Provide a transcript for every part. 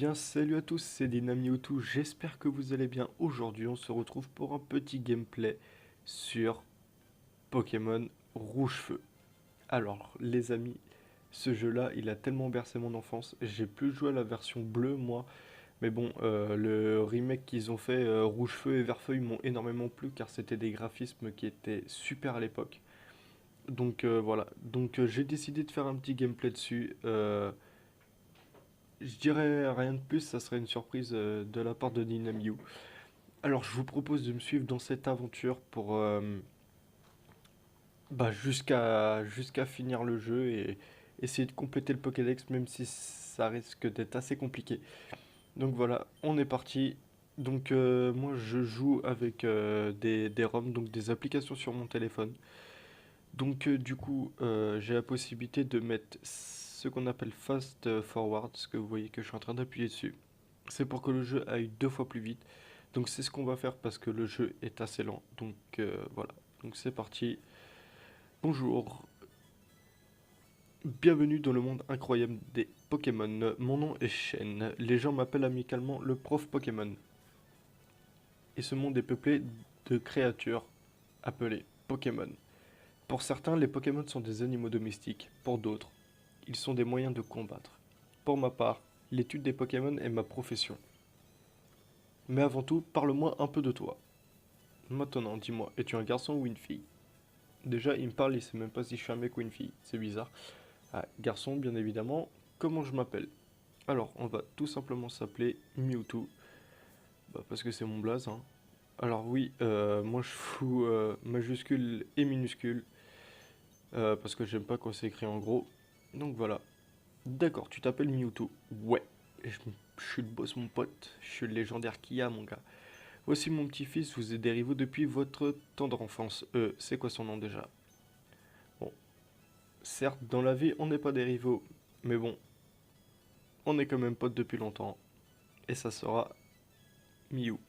bien, salut à tous, c'est Dynamiotu, j'espère que vous allez bien. Aujourd'hui, on se retrouve pour un petit gameplay sur Pokémon Rouge-Feu. Alors, les amis, ce jeu-là, il a tellement bercé mon enfance. J'ai plus joué à la version bleue, moi. Mais bon, le remake qu'ils ont fait, Rouge-Feu et Vert-Feu, ils m'ont énormément plu car c'était des graphismes qui étaient super à l'époque. Donc voilà, j'ai décidé de faire un petit gameplay dessus. Je dirais rien de plus, ça serait une surprise de la part de Dynamio. Alors je vous propose de me suivre dans cette aventure pour jusqu'à finir le jeu et essayer de compléter le Pokédex même si ça risque d'être assez compliqué. Donc voilà, on est parti. Donc moi je joue avec des ROM, donc des applications sur mon téléphone. Donc du coup j'ai la possibilité de mettre ce qu'on appelle fast forward, ce que vous voyez que je suis en train d'appuyer dessus. C'est pour que le jeu aille 2 fois plus vite. Donc c'est ce qu'on va faire parce que le jeu est assez lent. Donc voilà. Donc c'est parti. Bonjour. Bienvenue dans le monde incroyable des Pokémon. Mon nom est Shen. Les gens m'appellent amicalement le prof Pokémon. Et ce monde est peuplé de créatures appelées Pokémon. Pour certains, les Pokémon sont des animaux domestiques. Pour d'autres, ils sont des moyens de combattre. Pour ma part, l'étude des Pokémon est ma profession. Mais avant tout, parle-moi un peu de toi. Maintenant, dis-moi, es-tu un garçon ou une fille? Déjà, il me parle, il sait même pas si je suis un mec ou une fille. C'est bizarre. Ah, garçon, bien évidemment. Comment je m'appelle? Alors, on va tout simplement s'appeler Mewtwo. Bah, parce que c'est mon blaze, hein. Alors oui, moi je fous majuscule et minuscule. Parce que j'aime pas quand c'est écrit en gros. Donc voilà. D'accord, tu t'appelles Mewtwo. Ouais. Je suis le boss, mon pote. Je suis le légendaire Kia, mon gars. Voici mon petit-fils, vous êtes des rivaux depuis votre tendre enfance. C'est quoi son nom déjà? Bon, certes, dans la vie, on n'est pas des rivaux, mais bon, on est quand même potes depuis longtemps, et ça sera Miou.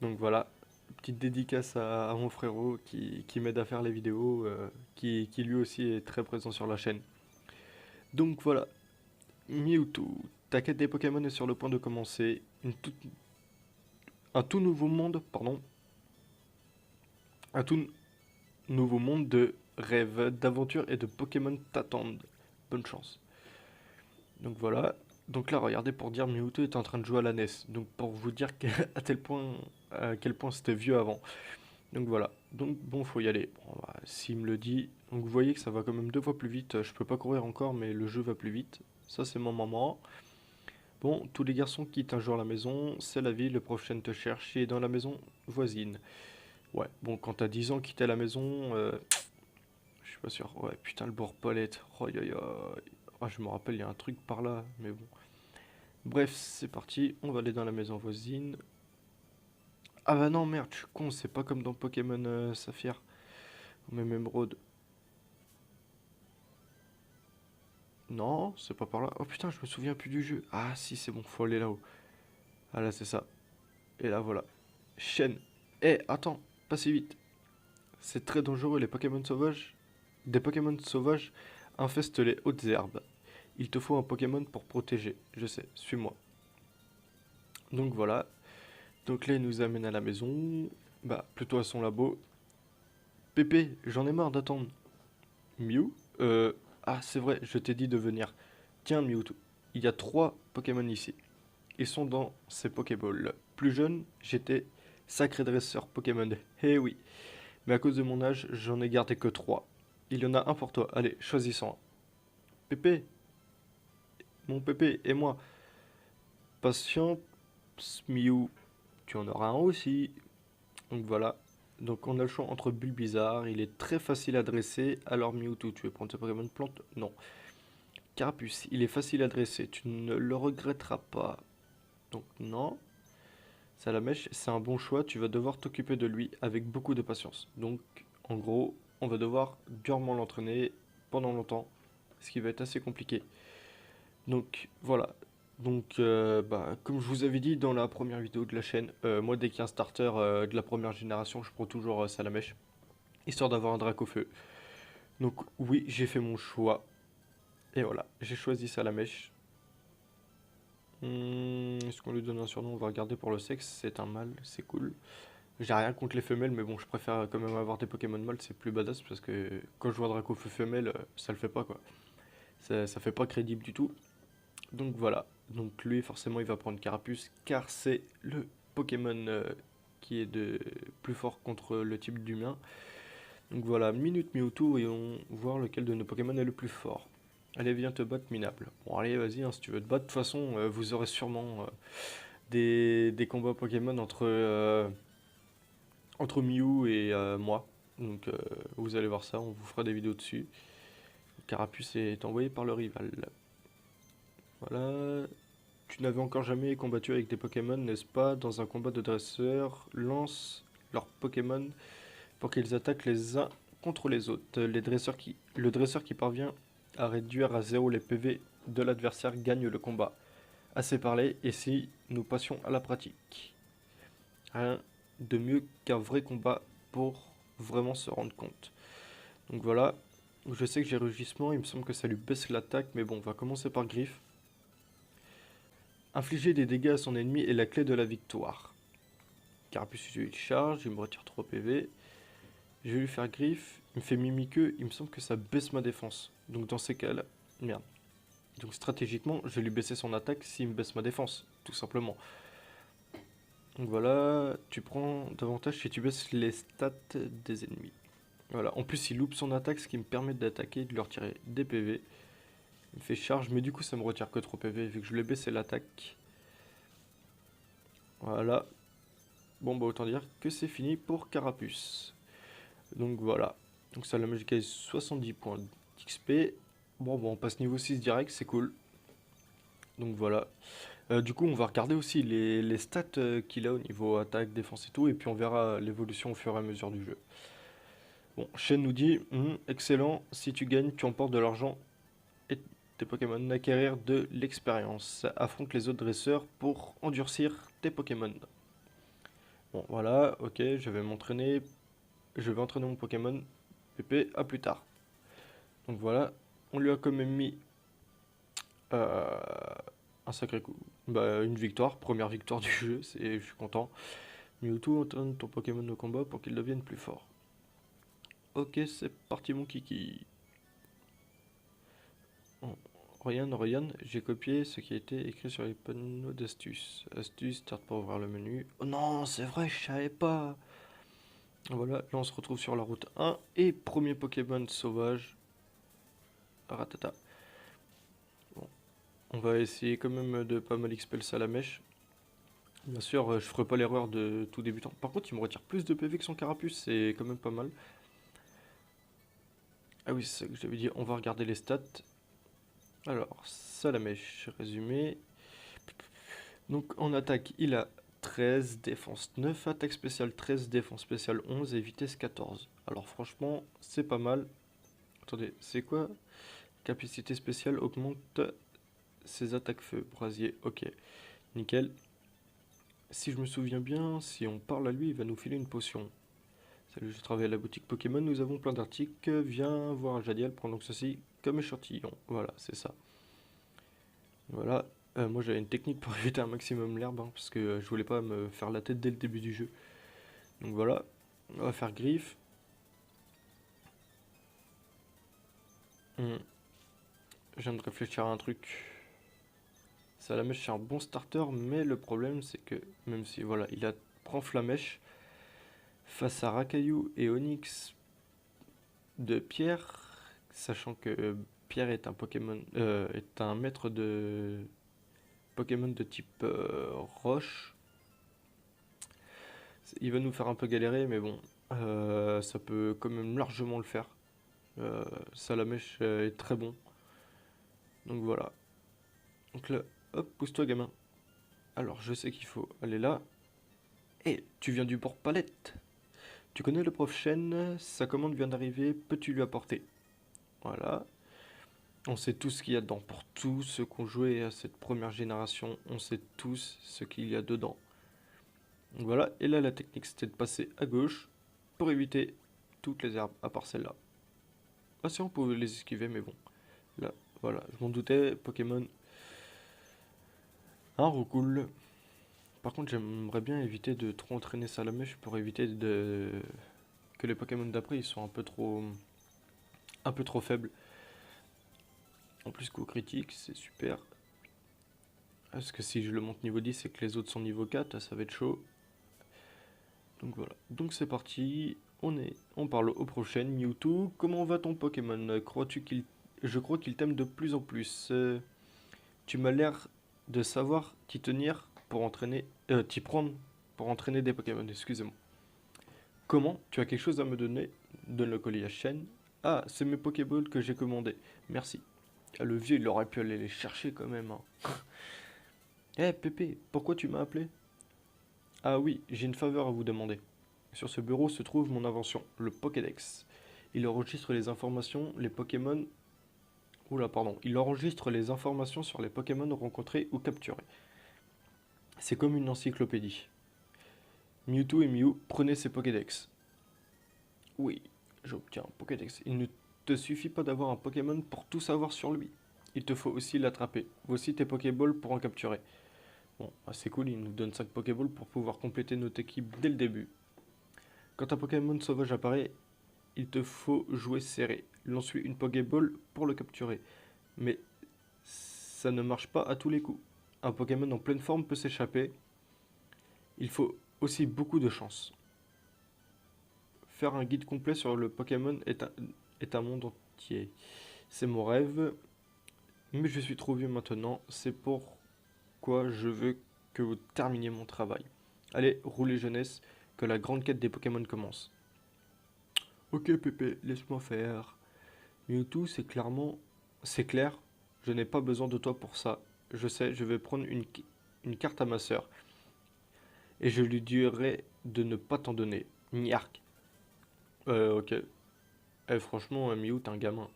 Donc voilà, petite dédicace à mon frérot qui m'aide à faire les vidéos, qui lui aussi est très présent sur la chaîne. Donc voilà, Mewtwo, ta quête des Pokémon est sur le point de commencer. Un tout nouveau monde, pardon, un tout nouveau monde de rêves, d'aventures et de Pokémon t'attendent. Bonne chance. Donc voilà. Donc là, regardez pour dire Mewtwo est en train de jouer à la NES. Donc pour vous dire à quel point c'était vieux avant. Donc voilà. Donc bon, faut y aller. Bon, bah, s'il me le dit. Donc vous voyez que ça va quand même 2 fois plus vite. Je peux pas courir encore, mais le jeu va plus vite. Ça, c'est mon maman. Bon, tous les garçons quittent un jour la maison. C'est la vie. Le prochain te cherche. Et dans la maison voisine. Ouais. Bon, quand t'as 10 ans, quitter la maison. Je suis pas sûr. Ouais, putain, le bord Paulette. Oh, aïe, aïe, aïe. Ah, je me rappelle, il y a un truc par là. Mais bon. Bref, c'est parti, on va aller dans la maison voisine. Ah bah non, merde, je suis con, c'est pas comme dans Pokémon Saphir ou même Emeraude. Non, c'est pas par là. Oh putain, je me souviens plus du jeu. Ah si, c'est bon, faut aller là-haut. Ah là, c'est ça. Et là, voilà. Chaîne. Eh, attends, pas si vite. C'est très dangereux, les Pokémon sauvages. Des Pokémon sauvages infestent les hautes herbes. Il te faut un Pokémon pour protéger. Je sais, suis-moi. Donc voilà. Donc là, il nous amène à la maison. Bah, plutôt à son labo. Pépé, j'en ai marre d'attendre. Mew? Ah, c'est vrai, je t'ai dit de venir. Tiens, Mewtwo, il y a 3 Pokémon ici. Ils sont dans ces Pokéballs. Plus jeune, j'étais sacré dresseur Pokémon. Eh oui. Mais à cause de mon âge, j'en ai gardé que 3. Il y en a un pour toi. Allez, choisis-en un. Pépé, mon Pépé et moi. Patience, Mew. Tu en auras un aussi. Donc voilà. Donc on a le choix entre Bulbizarre, il est très facile à dresser. Alors Mewtwo, tu veux prendre ce Pokémon de plante? Non. Carapuce, il est facile à dresser, tu ne le regretteras pas. Donc non. Salamèche, c'est un bon choix, tu vas devoir t'occuper de lui avec beaucoup de patience. Donc en gros, on va devoir durement l'entraîner pendant longtemps, ce qui va être assez compliqué. Donc voilà. Donc bah, comme je vous avais dit dans la première vidéo de la chaîne, moi dès qu'il y a un starter de la première génération, je prends toujours Salamèche, histoire d'avoir un Dracofeu. Donc oui, j'ai fait mon choix. Et voilà, j'ai choisi Salamèche. Est-ce qu'on lui donne un surnom? On va regarder pour le sexe. C'est un mâle, c'est cool. J'ai rien contre les femelles, mais bon, je préfère quand même avoir des Pokémon mâles, c'est plus badass parce que quand je vois Dracofeu femelle, ça le fait pas quoi. Ça fait pas crédible du tout. Donc voilà. Donc lui, forcément, il va prendre Carapuce car c'est le Pokémon qui est de plus fort contre le type du mien. Donc voilà, minute Mewtwo et on va voir lequel de nos Pokémon est le plus fort. Allez, viens te battre, minable. Bon, allez, vas-y, hein, si tu veux te battre. De toute façon, vous aurez sûrement des combats Pokémon entre Mew et moi. Donc vous allez voir ça, on vous fera des vidéos dessus. Carapuce est envoyé par le rival. Voilà. Tu n'avais encore jamais combattu avec des Pokémon, n'est-ce pas? Dans un combat de dresseurs, lance leurs Pokémon pour qu'ils attaquent les uns contre les autres. Le dresseur qui parvient à réduire à zéro les PV de l'adversaire gagne le combat. Assez parlé, et si nous passions à la pratique. Rien de mieux qu'un vrai combat pour vraiment se rendre compte. Donc voilà, je sais que j'ai rugissement, il me semble que ça lui baisse l'attaque, mais bon, on va commencer par griffe. Infliger des dégâts à son ennemi est la clé de la victoire. Carapuce il charge, il me retire 3 PV. Je vais lui faire griffe, il me fait mimiqueux, il me semble que ça baisse ma défense. Donc dans ces cas-là, merde. Donc stratégiquement, je vais lui baisser son attaque s'il me baisse ma défense, tout simplement. Donc voilà, tu prends davantage si tu baisses les stats des ennemis. Voilà, en plus il loupe son attaque, ce qui me permet d'attaquer et de leur tirer des PV. Il me fait charge, mais du coup ça me retire que 3 PV vu que je l'ai baissé l'attaque. Voilà. Bon bah autant dire que c'est fini pour Carapuce. Donc voilà. Donc ça la Magicise 70 points d'XP. Bon on passe niveau 6 direct, c'est cool. Donc voilà. Du coup on va regarder aussi les stats qu'il a au niveau attaque, défense et tout. Et puis on verra l'évolution au fur et à mesure du jeu. Bon, Shen nous dit, excellent, si tu gagnes, tu emportes de l'argent et tes Pokémon acquérir de l'expérience. Affronte les autres dresseurs pour endurcir tes Pokémon. Bon, voilà, ok, je vais entraîner mon Pokémon. PP, à plus tard. Donc voilà, on lui a quand même mis euh, un sacré coup. Bah, une victoire, première victoire du jeu, je suis content. Mewtwo entraîne ton Pokémon au combat pour qu'il devienne plus fort. Ok, c'est parti mon kiki. Oh, Ryan, j'ai copié ce qui a été écrit sur les panneaux d'astuces. Astuce, start pour ouvrir le menu. Oh non, c'est vrai, je savais pas. Voilà, là on se retrouve sur la route 1 et premier Pokémon sauvage. Ratata. Bon, on va essayer quand même de pas mal expel ça à la mèche. Bien sûr, je ferai pas l'erreur de tout débutant. Par contre, il me retire plus de PV que son carapuce, c'est quand même pas mal. Ah oui, c'est ça que j'avais dit, on va regarder les stats. Alors, Salamèche, résumé. Donc en attaque, il a 13, défense 9, attaque spéciale 13, défense spéciale 11 et vitesse 14. Alors franchement, c'est pas mal. Attendez, c'est quoi? Capacité spéciale augmente ses attaques feu, brasier, ok, nickel. Si je me souviens bien, si on parle à lui, il va nous filer une potion. Salut, je travaille à la boutique Pokémon, nous avons plein d'articles, viens voir Jadiel, prends donc ceci comme échantillon. Voilà, c'est ça. Voilà, moi j'avais une technique pour éviter un maximum l'herbe, hein, parce que je voulais pas me faire la tête dès le début du jeu. Donc voilà, on va faire griffe. Je viens de réfléchir à un truc. Salamèche c'est un bon starter, mais le problème c'est que, même si voilà, prend Flamèche, face à Rakayu et Onyx de Pierre, sachant que Pierre est un Pokémon, est un maître de Pokémon de type roche. Il va nous faire un peu galérer, mais bon, ça peut quand même largement le faire. Salamèche est très bon. Donc voilà. Donc là, hop, pousse-toi gamin. Alors je sais qu'il faut aller là. Et tu viens du port Palette. Tu connais le prof Shen, sa commande vient d'arriver, peux-tu lui apporter? Voilà. On sait tous ce qu'il y a dedans. Pour tous ceux qui ont joué à cette première génération, on sait tous ce qu'il y a dedans. Donc voilà, et là la technique c'était de passer à gauche pour éviter toutes les herbes, à part celle-là. Ah si on pouvait les esquiver, mais bon. Là, voilà, je m'en doutais, Pokémon Un roucoule. Par contre, j'aimerais bien éviter de trop entraîner Salamèche pour éviter que les Pokémon d'après ils sont un peu trop faibles. En plus, coup critique, c'est super. Parce que si je le monte niveau 10 et que les autres sont niveau 4, ça va être chaud. Donc voilà. Donc c'est parti. On parle aux prochaines. Mewtwo, comment va ton Pokémon? Crois-tu qu'il... Je crois qu'il t'aime de plus en plus. Tu m'as l'air de savoir t'y tenir pour entraîner... t'y prendre pour entraîner des Pokémon, excusez-moi. Comment? Tu as quelque chose à me donner? Donne le collier à Shen. Ah, c'est mes Pokéballs que j'ai commandés. Merci. Ah, le vieux, il aurait pu aller les chercher quand même, hein. Eh Pépé, pourquoi tu m'as appelé? Ah oui, j'ai une faveur à vous demander. Sur ce bureau se trouve mon invention, le Pokédex. Il enregistre les informations, les Pokémon... Oula, pardon. Il enregistre les informations sur les Pokémon rencontrés ou capturés. C'est comme une encyclopédie. Mewtwo et Mew, prenez ces Pokédex. Oui, j'obtiens un Pokédex. Il ne te suffit pas d'avoir un Pokémon pour tout savoir sur lui. Il te faut aussi l'attraper. Voici tes Pokéballs pour en capturer. Bon, bah, c'est cool, il nous donne 5 Pokéballs pour pouvoir compléter notre équipe dès le début. Quand un Pokémon sauvage apparaît, il te faut jouer serré. Lance-lui une Pokéball pour le capturer. Mais ça ne marche pas à tous les coups. Un Pokémon en pleine forme peut s'échapper. Il faut aussi beaucoup de chance. Faire un guide complet sur le Pokémon est un monde entier. C'est mon rêve, mais je suis trop vieux maintenant. C'est pourquoi je veux que vous terminiez mon travail. Allez, roulez jeunesse, que la grande quête des Pokémon commence. Ok Pépé, laisse-moi faire. Mewtwo, c'est clair, je n'ai pas besoin de toi pour ça. Je sais, je vais prendre une carte à ma sœur. Et je lui dirai de ne pas t'en donner. Niark. Ok. Eh, franchement, Mew, t'es un gamin.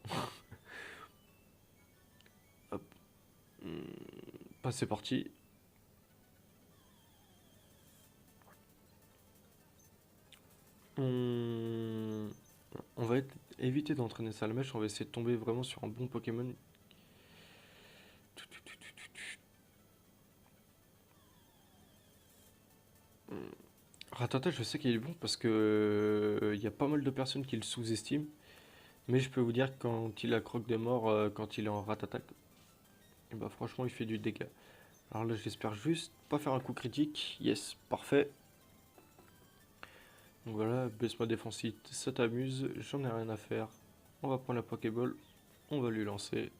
Hop. Bah, c'est parti. On... on va éviter d'entraîner Salamèche, on va essayer de tomber vraiment sur un bon Pokémon. Rattata, je sais qu'il est bon parce que il y a pas mal de personnes qui le sous-estiment. Mais je peux vous dire que quand il a croque des morts, quand il est en Rattata, et bah franchement il fait du dégât. Alors là j'espère juste pas faire un coup critique. Yes, parfait. Donc voilà, baisse-moi défensif, ça t'amuse, j'en ai rien à faire. On va prendre la Pokéball, on va lui lancer.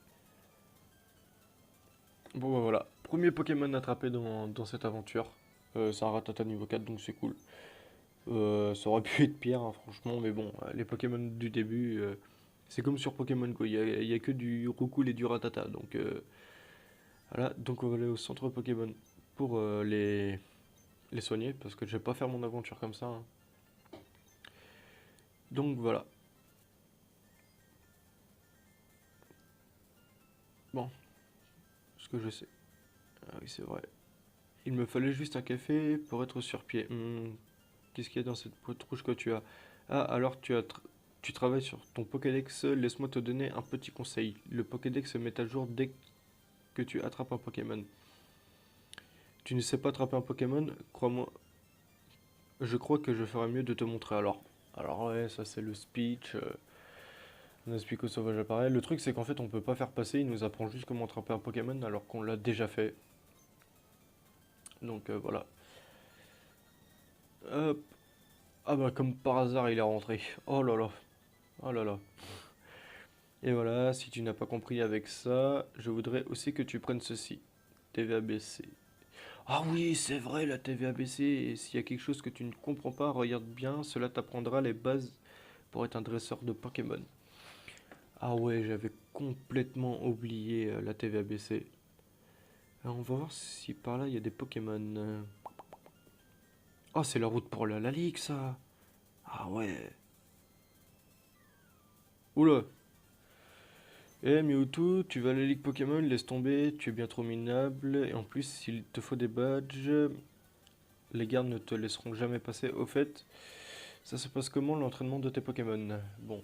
Bon bah voilà, premier Pokémon attrapé dans cette aventure. C'est un Rattata niveau 4 donc c'est cool. Ça aurait pu être pire hein, franchement, mais bon, les Pokémon du début, c'est comme sur Pokémon Go, il y a que du Roucoule et du Rattata. Donc voilà, donc on va aller au centre Pokémon pour les soigner, parce que je vais pas faire mon aventure comme ça, hein. Donc voilà, bon, ce que je sais. Ah oui c'est vrai. Il me fallait juste un café pour être sur pied. Qu'est-ce qu'il y a dans cette boîte rouge que tu as? Ah, alors tu travailles sur ton Pokédex. Laisse-moi te donner un petit conseil. Le Pokédex se met à jour dès que tu attrapes un Pokémon. Tu ne sais pas attraper un Pokémon? Crois-moi, je crois que je ferais mieux de te montrer alors. Alors ouais, ça c'est le speech. On explique au sauvage apparaît. Le truc c'est qu'en fait on peut pas faire passer, il nous apprend juste comment attraper un Pokémon alors qu'on l'a déjà fait. Donc voilà. Hop. Ah bah comme par hasard il est rentré. Oh là là. Oh là là. Et voilà, si tu n'as pas compris avec ça, je voudrais aussi que tu prennes ceci. TVABC. Ah oui, c'est vrai la TVABC. Et s'il y a quelque chose que tu ne comprends pas, regarde bien, cela t'apprendra les bases pour être un dresseur de Pokémon. Ah ouais, j'avais complètement oublié la TVABC. Alors, on va voir si par là il y a des Pokémon. Oh, c'est la route pour la Ligue, ça. Ah ouais. Oula. Eh Mewtwo, tu vas à la Ligue Pokémon, laisse tomber, tu es bien trop minable. Et en plus, s'il te faut des badges, les gardes ne te laisseront jamais passer. Au fait, ça se passe comment l'entraînement de tes Pokémon? Bon,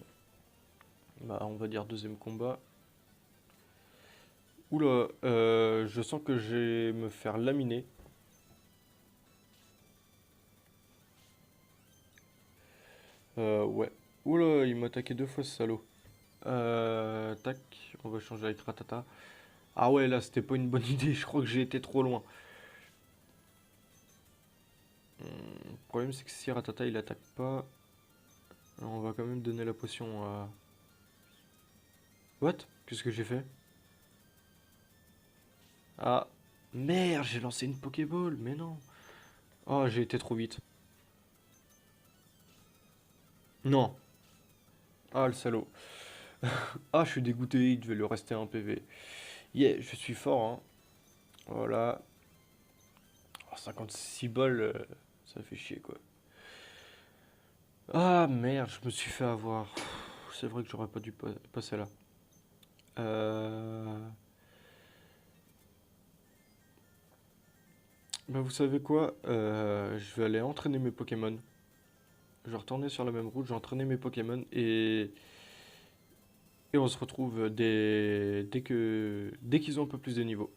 bah on va dire deuxième combat. Oula, je sens que je vais me faire laminer. Ouais. Oula, il m'a attaqué deux fois ce salaud. Tac, on va changer avec Ratata. Ah ouais, là, c'était pas une bonne idée, je crois que j'ai été trop loin. Le problème, c'est que si Ratata, il attaque pas, on va quand même donner la potion à... What? Qu'est-ce que j'ai fait? Ah, merde, j'ai lancé une Pokéball, mais non. Oh, j'ai été trop vite. Non. Ah, le salaud. Ah, je suis dégoûté, il devait lui rester un PV. Yeah, je suis fort, hein. Voilà. Oh, 56 balles, ça fait chier, quoi. Ah, merde, je me suis fait avoir. C'est vrai que j'aurais pas dû passer là. Euh... Bah, vous savez quoi? Je vais aller entraîner mes Pokémon. Je vais retourner sur la même route, je vais entraîner mes Pokémon et on se retrouve dès qu'ils ont un peu plus de niveau.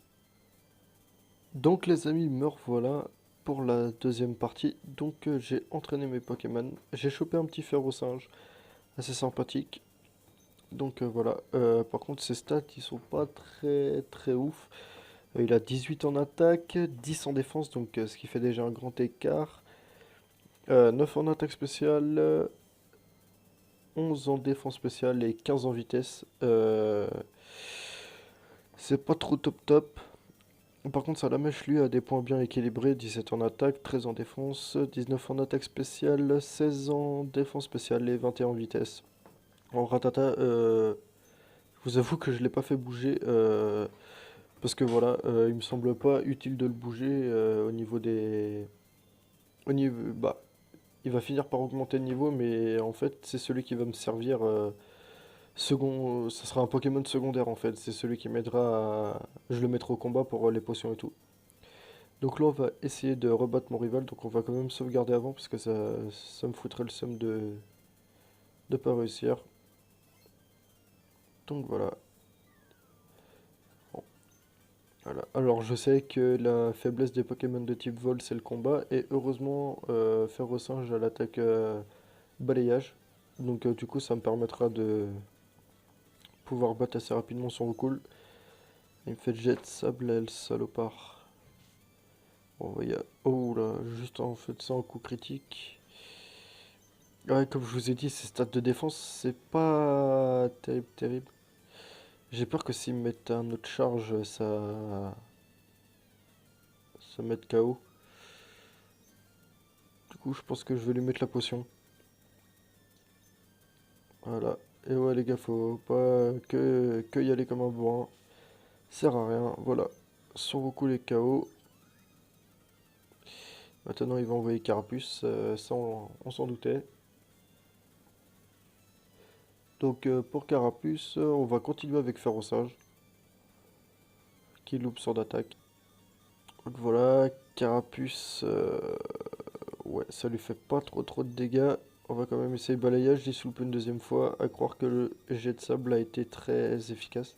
Donc les amis, me revoilà pour la deuxième partie. Donc j'ai entraîné mes Pokémon. J'ai chopé un petit fer au singe, assez sympathique. Donc voilà. Par contre ses stats ils sont pas très très ouf. Il a 18 en attaque, 10 en défense, donc ce qui fait déjà un grand écart. 9 en attaque spéciale, 11 en défense spéciale et 15 en vitesse. C'est pas trop top top. Par contre, Salamèche, lui, a des points bien équilibrés. 17 en attaque, 13 en défense, 19 en attaque spéciale, 16 en défense spéciale et 21 en vitesse. En Ratata, je vous avoue que je l'ai pas fait bouger. Parce que voilà, il me semble pas utile de le bouger au niveau des... Au niveau... Bah, il va finir par augmenter le niveau, mais en fait, c'est celui qui va me servir second... Ça sera un Pokémon secondaire, en fait. C'est celui qui m'aidera à... Je le mettrai au combat pour les potions et tout. Donc là, on va essayer de rebattre mon rival. Donc on va quand même sauvegarder avant parce que ça me foutrait le seum de pas réussir. Donc voilà. Bon, voilà. Alors je sais que la faiblesse des Pokémon de type vol, c'est le combat. Et heureusement, Fer au singe a l'attaque balayage. Donc du coup, ça me permettra de pouvoir battre assez rapidement son recul. Il me fait jet de sable, là, le salopard. Bon, oh là, juste en fait ça en coup critique. Ouais, comme je vous ai dit, ces stats de défense, c'est pas terrible, terrible. J'ai peur que s'ils mettent un autre charge, ça mette KO. Du coup, je pense que je vais lui mettre la potion. Voilà. Et ouais, les gars, faut pas que y aller comme un bourrin. Sert à rien. Voilà. Son Roku est KO. Maintenant, il va envoyer Carapuce. Ça, on s'en doutait. Donc, pour Carapuce, on va continuer avec Ferroçage, qui loupe son attaque. Donc voilà, Carapuce, ouais, ça lui fait pas trop de dégâts. On va quand même essayer balayage, j'y soupe une deuxième fois, à croire que le jet de sable a été très efficace.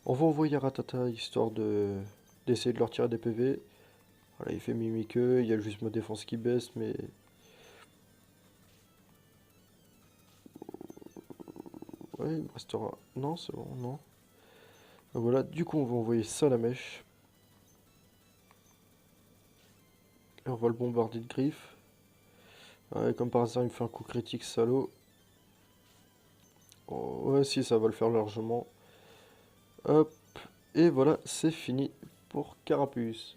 On va envoyer Ratata histoire d'essayer de leur tirer des PV. Voilà, il fait mimiqueux, il y a juste ma défense qui baisse, mais... Ouais, il me restera... Non, c'est bon, non. Donc voilà, du coup on va envoyer Salamèche. Et on va le bombarder de griffes. Ouais, comme par hasard, il me fait un coup critique, salaud. Oh, ouais, si, ça va le faire largement. Hop, et voilà, c'est fini pour Carapuce.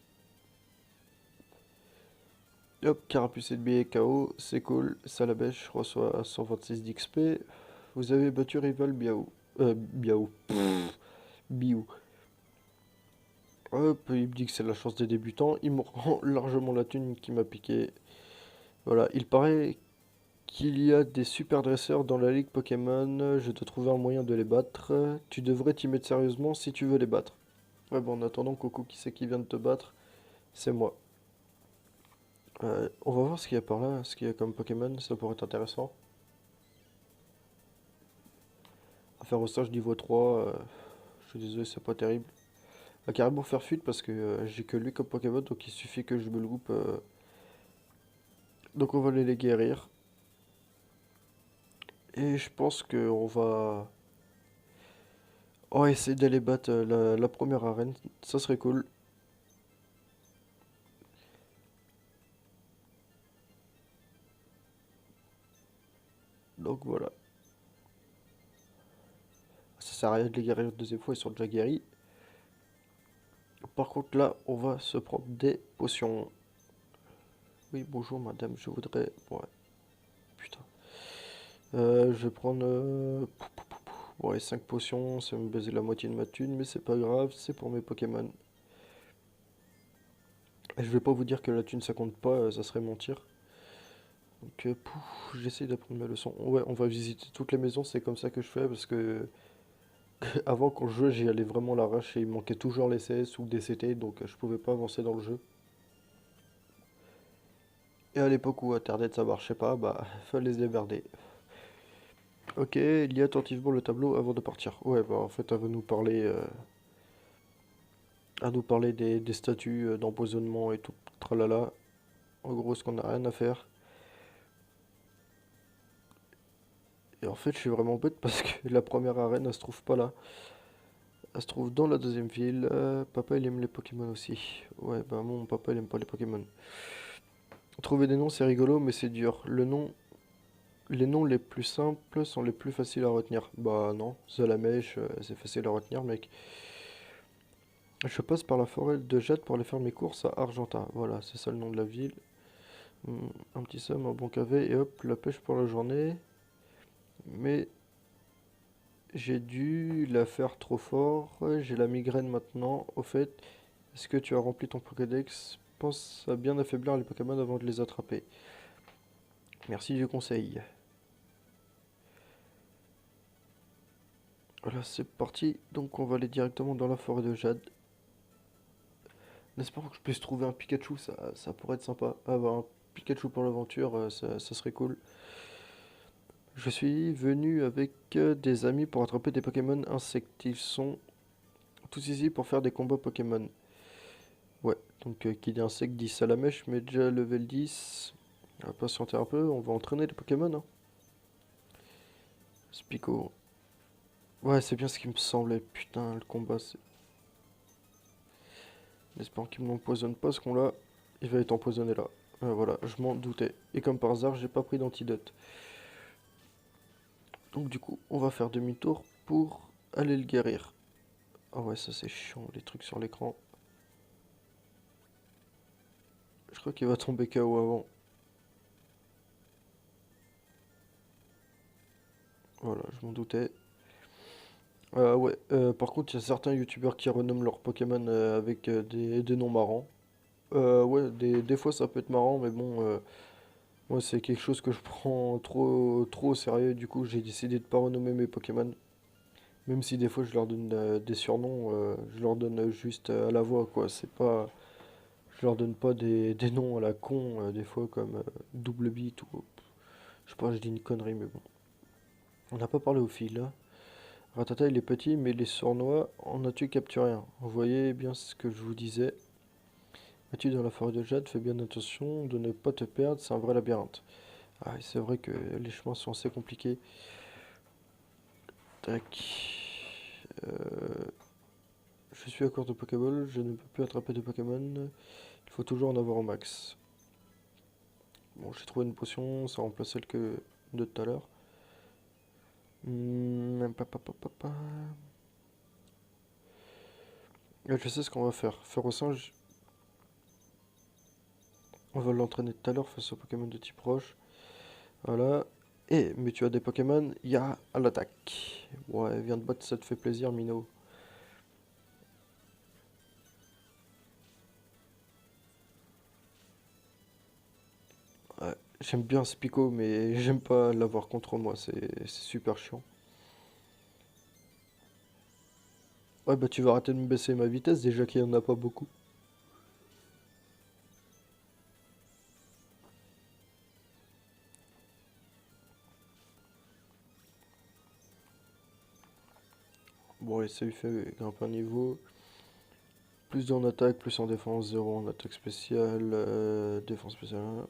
Hop, Carapuce et de billet KO, c'est cool. Salabèche reçoit 126 d'XP. Vous avez battu rival Biaou. Biaou. Biou. Hop, il me dit que c'est la chance des débutants. Il me rend largement la thune qui m'a piqué. Voilà, il paraît qu'il y a des super dresseurs dans la ligue Pokémon. Je te trouver un moyen de les battre. Tu devrais t'y mettre sérieusement si tu veux les battre. Ouais, bon, en attendant, Coco, qui c'est qui vient de te battre? C'est moi. On va voir ce qu'il y a par là, ce qu'il y a comme Pokémon, ça pourrait être intéressant. À faire au stage niveau 3, je suis désolé, c'est pas terrible. à carrément faire fuite parce que j'ai que lui comme Pokémon, donc il suffit que je me loupe. Donc on va aller les guérir. Et je pense qu'on va essayer d'aller battre la première arène. Ça serait cool. Donc voilà. Ça sert à rien de les guérir une deuxième fois, ils sont déjà guéris. Par contre là, on va se prendre des potions. Oui, bonjour madame, je voudrais... Ouais, putain. Je vais prendre... Ouais, 5 potions, ça va me baiser la moitié de ma thune, mais c'est pas grave, c'est pour mes Pokémon. Et je vais pas vous dire que la thune ça compte pas, ça serait mentir. Donc, j'essaye d'apprendre ma leçon. Ouais, on va visiter toutes les maisons, c'est comme ça que je fais, parce que avant quand je jouais, j'y allais vraiment l'arrache et il me manquait toujours les CS ou des CT, donc je pouvais pas avancer dans le jeu. Et à l'époque où Internet ça marchait pas, bah fallait se démerder. Ok, lis attentivement le tableau avant de partir. Ouais, bah en fait, elle va nous parler des statuts d'empoisonnement et tout, tralala. En gros, ce qu'on a rien à faire. Et en fait, je suis vraiment bête parce que la première arène, elle se trouve pas là. Elle se trouve dans la deuxième ville. Papa, il aime les Pokémon aussi. Ouais, bah mon papa, il aime pas les Pokémon. Trouver des noms, c'est rigolo, mais c'est dur. Les noms les plus simples sont les plus faciles à retenir. Bah non, Zalamèche, c'est facile à retenir, mec. Je passe par la forêt de Jade pour aller faire mes courses à Argenta. Voilà, c'est ça le nom de la ville. Un petit somme, un bon cavé, et hop, la pêche pour la journée. Mais j'ai dû la faire trop fort. J'ai la migraine maintenant. Au fait, est-ce que tu as rempli ton Pokédex? Pense à bien affaiblir les Pokémon avant de les attraper. Merci du conseil. Voilà, c'est parti. Donc on va aller directement dans la forêt de Jade. N'espère que je puisse trouver un Pikachu, ça pourrait être sympa. Avoir un Pikachu pour l'aventure, ça serait cool. Je suis venu avec des amis pour attraper des Pokémon insectes. Ils sont tous ici pour faire des combats Pokémon. Ouais, donc qui dit insecte dit Salamèche, mais déjà level 10. On va patienter un peu, on va entraîner les Pokémon, hein. Spico. Ouais, c'est bien ce qui me semblait. Putain, le combat, c'est... J'espère qu'il ne m'empoisonne pas, ce qu'on-là. Il va être empoisonné là. Voilà, je m'en doutais. Et comme par hasard, j'ai pas pris d'antidote. Donc du coup, on va faire demi-tour pour aller le guérir. Ah ouais, ça c'est chiant, les trucs sur l'écran. Je crois qu'il va tomber KO avant. Voilà, je m'en doutais. Ouais, par contre, il y a certains youtubeurs qui renomment leurs Pokémon avec des noms marrants. Ouais, des fois ça peut être marrant, mais bon, moi c'est quelque chose que je prends trop au sérieux. Du coup, j'ai décidé de pas renommer mes Pokémon. Même si des fois je leur donne des surnoms, je leur donne juste à la voix, quoi. C'est pas, je leur donne pas des noms à la con, des fois comme Double Beat ou. Je sais pas, je dis une connerie, mais bon. On n'a pas parlé au fil, là. Ratata, il est petit, mais les sournois, en as-tu capturé un? Vous voyez bien ce que je vous disais. Es-tu dans la forêt de Jade? Fais bien attention de ne pas te perdre, c'est un vrai labyrinthe. Ah, c'est vrai que les chemins sont assez compliqués. Tac. Euh, je suis à court de Pokéball, je ne peux plus attraper de Pokémon. Il faut toujours en avoir au max. Bon, j'ai trouvé une potion, ça remplace celle de tout à l'heure. Pa, pa, pa, pa, pa. Je sais ce qu'on va faire. Faire au singe, on va l'entraîner tout à l'heure face aux Pokémon de type roche. Voilà. Mais tu as des Pokémon, il y a à l'attaque. Ouais, viens de battre, ça te fait plaisir, Mino. Ouais, j'aime bien Spico, mais j'aime pas l'avoir contre moi, c'est super chiant. Ouais, bah tu vas arrêter de me baisser ma vitesse, déjà qu'il y en a pas beaucoup. Bon, et ça lui fait grimper un niveau. Plus en attaque, plus en défense, 0 en attaque spéciale, défense spéciale 1.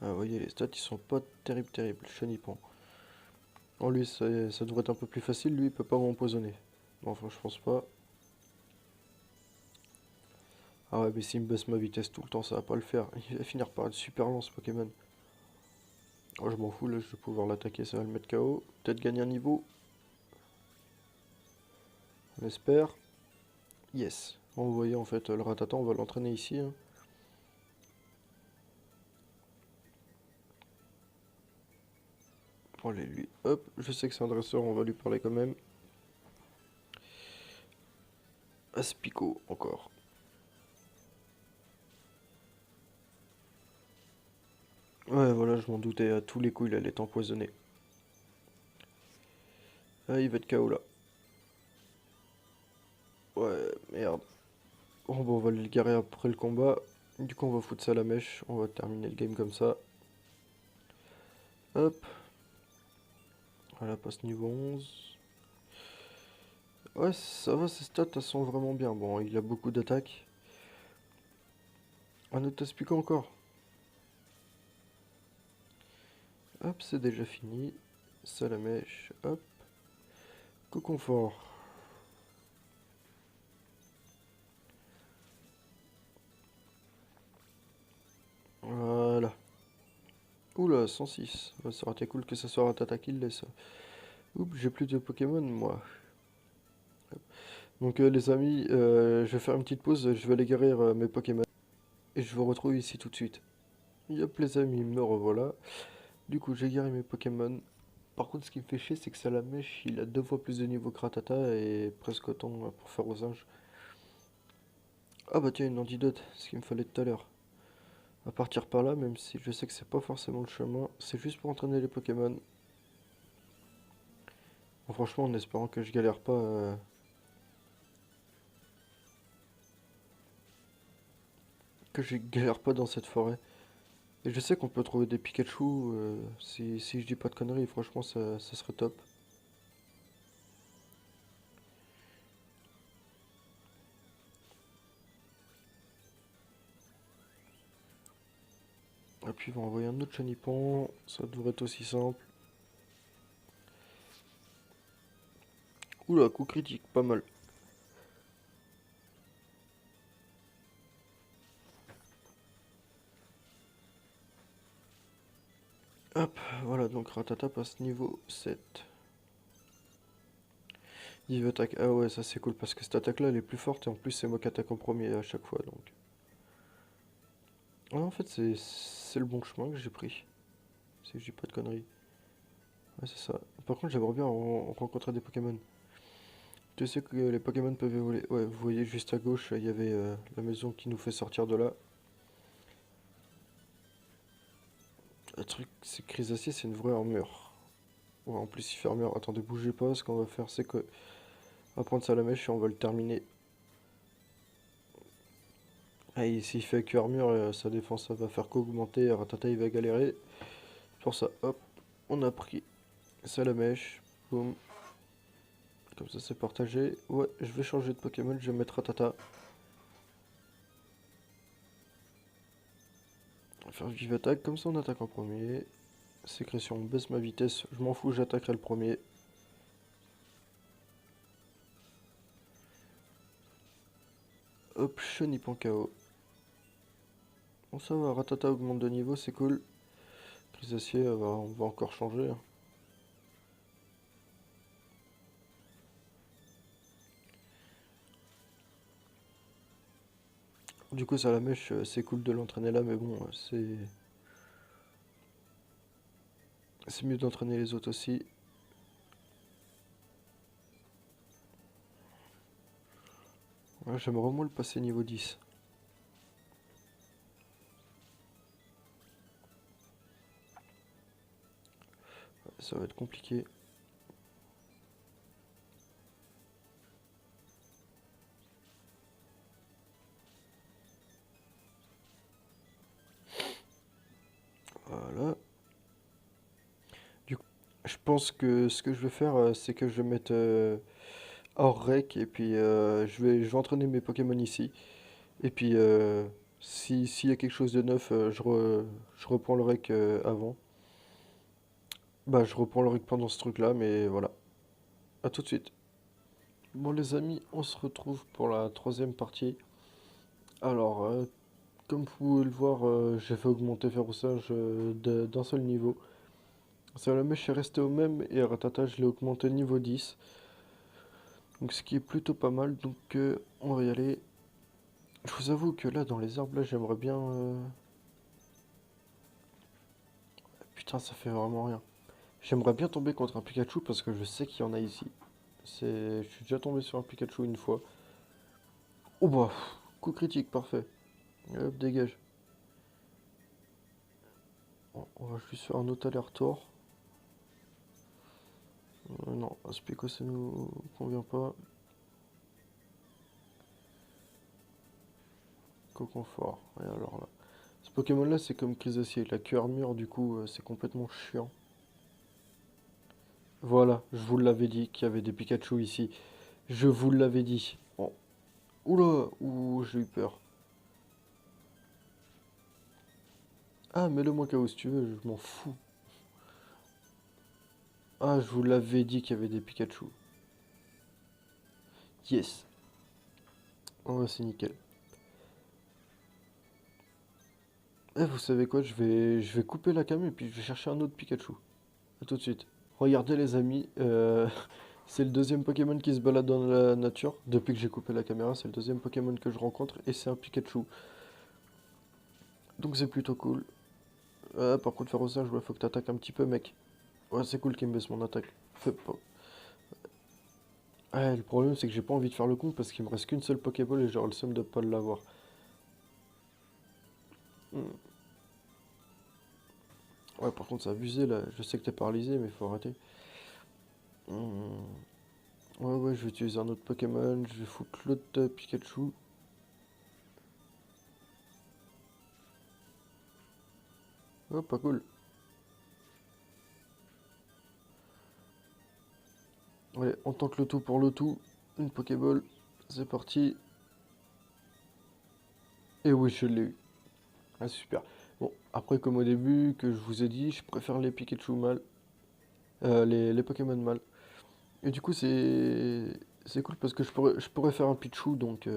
Ah, vous voyez, les stats, ils sont pas terribles. Chenipan. En lui, ça devrait être un peu plus facile. Lui, il peut pas m'empoisonner. Bon, enfin, je pense pas. Ah ouais, mais s'il me baisse ma vitesse tout le temps, ça va pas le faire. Il va finir par être super lent, ce Pokémon. Oh, je m'en fous, là, je vais pouvoir l'attaquer, ça va le mettre KO. Peut-être gagner un niveau. On espère. Yes. Bon, vous voyez, en fait, le Rattata, on va l'entraîner ici, hein. Allez, lui, hop. Je sais que c'est un dresseur, on va lui parler quand même. Aspico, encore. Ouais, voilà, je m'en doutais. À tous les coups, il allait être empoisonné. Ah, il va être KO, là. Ouais, merde. Bon, on va le garer après le combat. Du coup, on va foutre ça à la mèche. On va terminer le game comme ça. Hop. Voilà, passe niveau 11. Ouais, ça va, ses stats, elles sont vraiment bien. Bon, il a beaucoup d'attaques. Un autre Aspico encore. Hop, c'est déjà fini. Ça la mèche. Hop. Co-confort. Voilà. Oula, 106. Ouais, ça aurait été cool que ça soit Rattata qui le laisse. Oups, j'ai plus de Pokémon, moi. Donc, les amis, je vais faire une petite pause. Je vais aller guérir mes Pokémon. Et je vous retrouve ici tout de suite. Yop, les amis, me revoilà. Du coup, j'ai guéri mes Pokémon. Par contre, ce qui me fait chier, c'est que Salamèche, il a 2 fois plus de niveau que Rattata et presque autant pour faire aux singes. Ah bah tiens, une antidote, ce qu'il me fallait tout à l'heure. À partir par là, même si je sais que c'est pas forcément le chemin, c'est juste pour entraîner les Pokémon. Bon, franchement, en espérant que je galère pas, dans cette forêt. Et je sais qu'on peut trouver des Pikachu, si je dis pas de conneries, franchement, ça serait top. Et puis, il va envoyer un autre Chenipan, ça devrait être aussi simple. Oula, coup critique, pas mal. Hop, voilà, donc Ratata passe niveau 7. Div attaque, ah ouais, ça c'est cool parce que cette attaque là elle est plus forte et en plus c'est moi qui attaque en premier à chaque fois donc. Ah, en fait, c'est le bon chemin que j'ai pris. Si je dis pas de conneries. Ouais, c'est ça. Par contre, j'aimerais bien rencontrer des Pokémon. Tu sais que les Pokémon peuvent évoluer. Ouais, vous voyez juste à gauche, il y avait la maison qui nous fait sortir de là. Le truc, c'est que Chrysacier, c'est une vraie armure. Ouais, en plus, il fait armure. Attendez, bougez pas. Ce qu'on va faire, c'est que on va prendre ça à la mèche et on va le terminer. Ah, et s'il fait que armure, sa défense, ça va faire qu'augmenter. Ratata, il va galérer. Pour ça, hop, on a pris ça à la mèche. Boum. Comme ça, c'est partagé. Ouais, je vais changer de Pokémon. Je vais mettre Ratata. On va faire vive attaque. Comme ça, on attaque en premier. Sécrétion, on baisse ma vitesse. Je m'en fous, j'attaquerai le premier. Hop, Chenipan KO. Bon, ça va, Ratata augmente de niveau, c'est cool. Chrysacier, on va encore changer, hein. Du coup, ça la mèche, c'est cool de l'entraîner là, mais bon, c'est mieux d'entraîner les autres aussi. Ouais, j'aimerais au moins le passer niveau 10. Ouais, ça va être compliqué. Voilà. Du coup, je pense que ce que je vais faire, c'est que je vais mettre hors rec, et puis je vais entraîner mes Pokémon ici. Et puis s'il y a quelque chose de neuf, je reprends le rec avant. Bah je reprends le rec pendant ce truc-là, mais voilà. À tout de suite. Bon les amis, on se retrouve pour la troisième partie. Alors, comme vous pouvez le voir, j'ai fait augmenter Ferroussage d'un seul niveau. Salamèche est resté au même et Ratata je l'ai augmenté niveau 10. Donc ce qui est plutôt pas mal, donc on va y aller. Je vous avoue que là dans les arbres là j'aimerais bien... Putain ça fait vraiment rien. J'aimerais bien tomber contre un Pikachu parce que je sais qu'il y en a ici. Je suis déjà tombé sur un Pikachu une fois. Oh bah, coup critique, parfait. Hop, dégage. Bon, on va juste faire un autre aller-retour. Non, ce Pico ça nous convient pas. Coconfort. Et alors là. Ce Pokémon là c'est comme Crisocier. La queue armure du coup c'est complètement chiant. Voilà, je vous l'avais dit qu'il y avait des Pikachu ici. Je vous l'avais dit. Oh. Oula, ouh, j'ai eu peur. Ah, mets-le moi KO si tu veux, je m'en fous. Ah, je vous l'avais dit qu'il y avait des Pikachu. Yes. Oh, c'est nickel. Eh, vous savez quoi, je vais couper la cam et puis je vais chercher un autre Pikachu. A tout de suite. Regardez les amis, c'est le deuxième Pokémon qui se balade dans la nature. Depuis que j'ai coupé la caméra, c'est le deuxième Pokémon que je rencontre et c'est un Pikachu. Donc c'est plutôt cool. Par contre, faire ça, il faut que t'attaques un petit peu, mec. Ouais, c'est cool qu'il me baisse mon attaque. Fais pas. Ouais, le problème, c'est que j'ai pas envie de faire le con parce qu'il me reste qu'une seule Pokéball et j'aurai le seum de pas l'avoir. Hmm. Ouais, par contre, c'est abusé là. Je sais que t'es paralysé, mais faut arrêter. Hmm. Ouais, ouais, je vais utiliser un autre Pokémon. Je vais foutre l'autre Pikachu. Oh, pas cool. Allez, on tente le tout pour le tout. Une Pokéball. C'est parti. Et oui, je l'ai eu. Ah, super. Bon, après, comme au début, que je vous ai dit, je préfère les Pikachu mâles. Les Pokémon mâles. Et du coup, c'est cool parce que je pourrais faire un Pichu, donc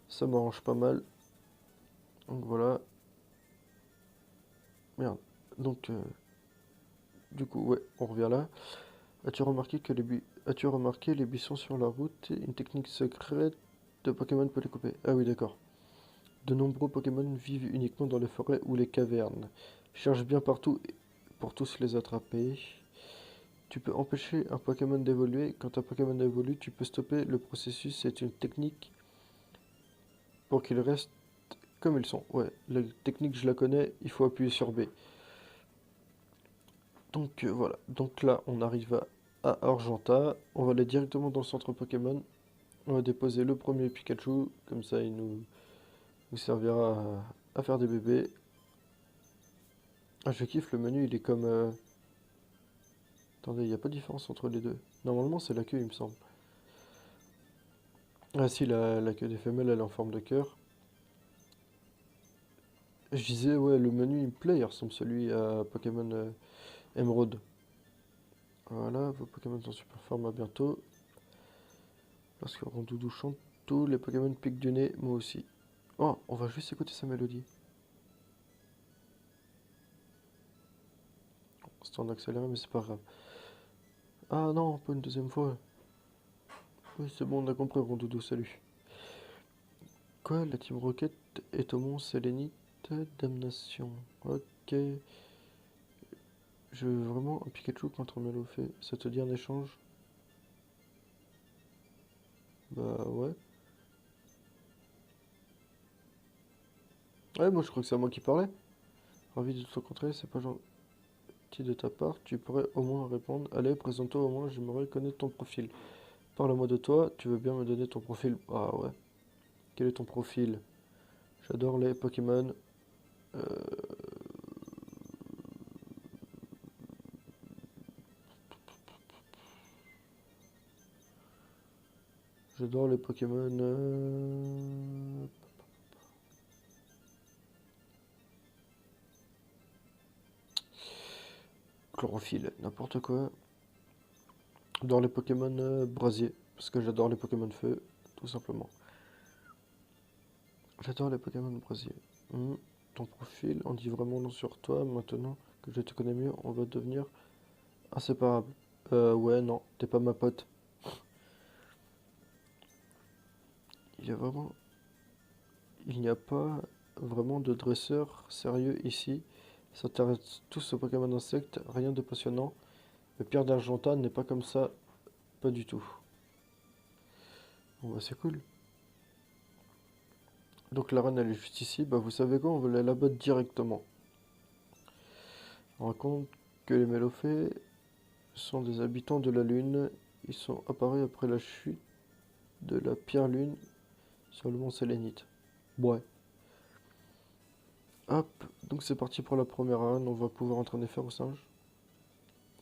ça m'arrange pas mal. Donc voilà. Merde. Donc, du coup, ouais, on revient là. As-tu remarqué les buissons sur la route? Une technique secrète de Pokémon peut les couper. Ah oui, d'accord. De nombreux Pokémon vivent uniquement dans les forêts ou les cavernes. Cherche bien partout pour tous les attraper. Tu peux empêcher un Pokémon d'évoluer. Quand un Pokémon évolue, tu peux stopper le processus. C'est une technique pour qu'ils restent comme ils sont. Ouais, la technique, je la connais. Il faut appuyer sur B. Donc voilà. Donc là, on arrive à Argenta. On va aller directement dans le centre Pokémon. On va déposer le premier Pikachu. Comme ça, nous servira à faire des bébés. Ah, je kiffe le menu. Il est comme... Attendez, il n'y a pas de différence entre les deux. Normalement, c'est la queue, il me semble. Ah si, la queue des femelles, elle est en forme de cœur. Je disais, ouais, le menu, il me plaît. Il ressemble à celui à Pokémon Emerald. Voilà, vos Pokémon sont super formes, à bientôt. Lorsque Rondoudou chante, tous les Pokémon piquent du nez, moi aussi. Oh, on va juste écouter sa mélodie. C'est en accéléré, mais c'est pas grave. Ah non, pas une deuxième fois. Oui, c'est bon, on a compris, Rondoudou, salut. Quoi, la Team Rocket est au mont Sélénite? Damnation. Ok. Je veux vraiment un Pikachu contre Melofée. Ça te dit un échange? Bah ouais. Ouais, moi je crois que c'est à moi qui parlais. Ravi de te rencontrer, c'est pas gentil de ta part. Tu pourrais au moins répondre. Allez, présente-toi au moins, j'aimerais connaître ton profil. Parle-moi de toi, tu veux bien me donner ton profil? Ah ouais. Quel est ton profil? J'adore les Pokémon. Euh, J'adore les Pokémon. Chlorophylle, n'importe quoi. J'adore les Pokémon brasier, parce que j'adore les Pokémon feu, tout simplement. J'adore les Pokémon brasier. Ton profil en dit vraiment long sur toi. Maintenant que je te connais mieux, on va devenir inséparables. Ouais, non, t'es pas ma pote. Il y a vraiment... Il n'y a pas vraiment de dresseur sérieux ici. Ils s'intéressent tous aux Pokémon insectes, rien de passionnant. Le Pierre d'Argenta n'est pas comme ça, pas du tout. Bon bah c'est cool. Donc la reine elle est juste ici, bah vous savez quoi, on va aller la battre directement. On raconte que les Mélophées sont des habitants de la Lune. Ils sont apparus après la chute de la Pierre Lune sur le mont Sélénite. Ouais. Hop, donc c'est parti pour la première arène, on va pouvoir entraîner Fer au singe.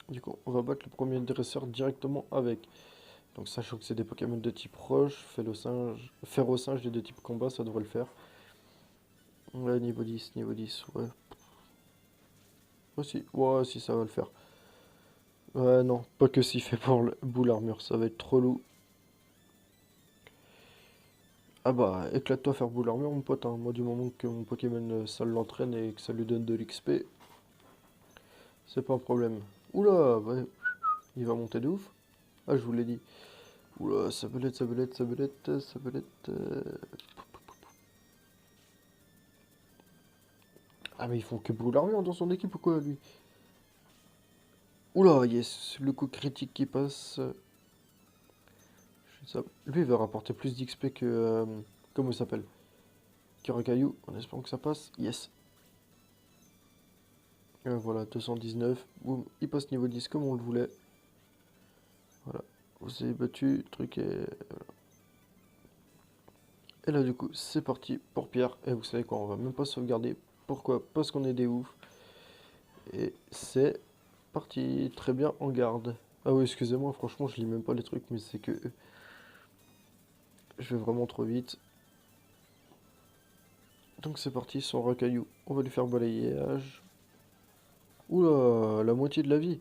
Du coup, on va battre le premier dresseur directement avec. Donc sachant que c'est des Pokémon de type roche, Fer au singe et de type combat, ça devrait le faire. Ouais, niveau 10, ouais. Ouais, si, ça va le faire. Ouais, non, pas que s'il fait pour le boule armure, ça va être trop lourd. Ah bah, éclate-toi faire boule armure, mon pote, hein. Moi, du moment que mon Pokémon, ça l'entraîne et que ça lui donne de l'XP, c'est pas un problème. Oula, ouais, il va monter de ouf. Ah, je vous l'ai dit. Oula, sabelette, sabelette, sabelette, sabelette. Ah, mais ils font que boule armure dans son équipe ou quoi, lui? Oula, yes, le coup critique qui passe. Lui, il va rapporter plus d'XP que... comment il s'appelle? Que Rocaillou, en espérant que ça passe. Yes. Voilà, 219. Boum, il passe niveau 10 comme on le voulait. Voilà. Vous avez battu, truc et... Et là, du coup, c'est parti pour Pierre. Et vous savez quoi, on va même pas sauvegarder. Pourquoi? Parce qu'on est des oufs. Et c'est parti. Très bien, en garde. Ah oui, excusez-moi, franchement, je lis même pas les trucs, mais c'est que... Je vais vraiment trop vite. Donc c'est parti, son Rocaillou. On va lui faire balayage. Oula, la moitié de la vie.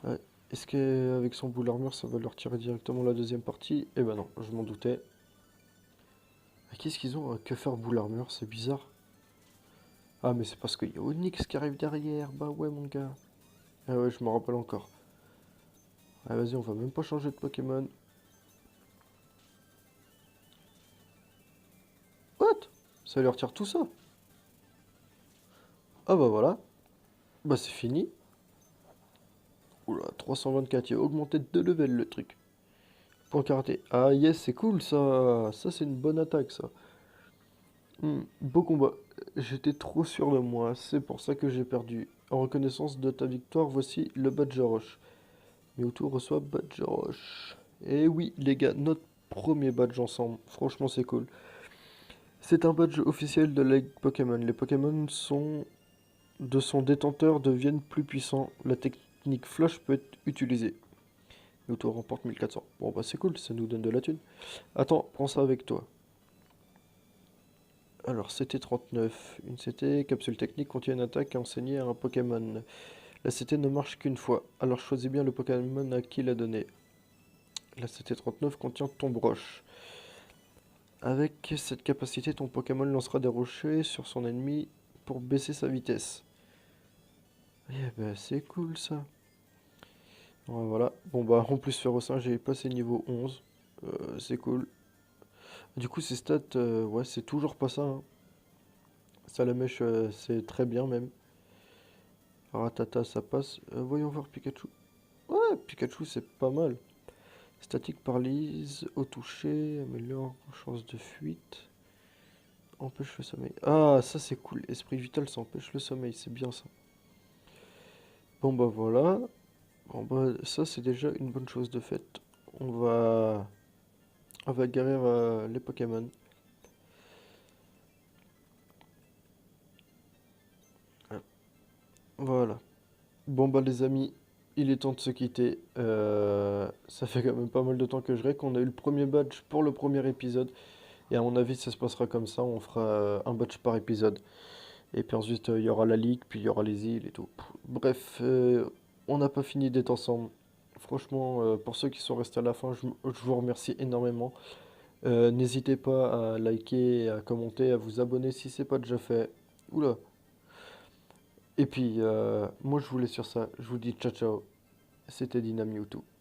Ouais. Est-ce qu'avec son boule armure, ça va leur tirer directement la deuxième partie? Eh ben non, je m'en doutais. Ah, qu'est-ce qu'ils ont que faire boule armure? C'est bizarre. Ah, mais c'est parce qu'il y a Onyx qui arrive derrière. Bah ouais, mon gars. Ah ouais, je me rappelle encore. Ah, vas-y, on va même pas changer de Pokémon. What? Ça leur tire tout ça? Ah bah voilà. Bah c'est fini. Oula, 324, il a augmenté de 2 levels le truc. Point karaté. Ah yes, c'est cool ça. Ça c'est une bonne attaque ça. Beau combat. J'étais trop sûr de moi, c'est pour ça que j'ai perdu. En reconnaissance de ta victoire, voici le badge roche. Mewtwo reçoit badge roche. Et oui, les gars, notre premier badge ensemble. Franchement, c'est cool. C'est un badge officiel de la Ligue Pokémon. Les Pokémon de son détenteur deviennent plus puissants. La technique Flash peut être utilisée. Mewtwo remporte 1400. Bon, bah c'est cool, ça nous donne de la thune. Attends, prends ça avec toi. Alors, CT 39. Une CT, capsule technique, contient une attaque enseignée à un Pokémon. La CT ne marche qu'une fois, alors choisis bien le Pokémon à qui la donner. La CT 39 contient Tombe Roche. Avec cette capacité, ton Pokémon lancera des rochers sur son ennemi pour baisser sa vitesse. Eh ben, c'est cool ça. Ouais, voilà. Bon bah, en plus, Ferrocin, j'ai passé niveau 11. C'est cool. Du coup, ces stats, ouais, c'est toujours pas ça, hein. Salamèche, c'est très bien même. Ratata, ça passe. Voyons voir Pikachu. Ouais, Pikachu, c'est pas mal. Statique paralyse, au toucher, améliore chance de fuite, empêche le sommeil. Ah, ça c'est cool. Esprit vital, ça empêche le sommeil, c'est bien ça. Bon bah voilà. Bon bah ça c'est déjà une bonne chose de fait. On va, on va guérir les Pokémon. Voilà. Bon bah les amis, il est temps de se quitter. Ça fait quand même pas mal de temps que je règle. On a eu le premier badge pour le premier épisode. Et à mon avis, ça se passera comme ça. On fera un badge par épisode. Et puis ensuite, il y aura la ligue, puis il y aura les îles et tout. Bref, on n'a pas fini d'être ensemble. Franchement, pour ceux qui sont restés à la fin, je vous remercie énormément. N'hésitez pas à liker, à commenter, à vous abonner si c'est pas déjà fait. Oula. Et puis, moi je vous laisse sur ça. Je vous dis ciao ciao. C'était Dynam YouTube.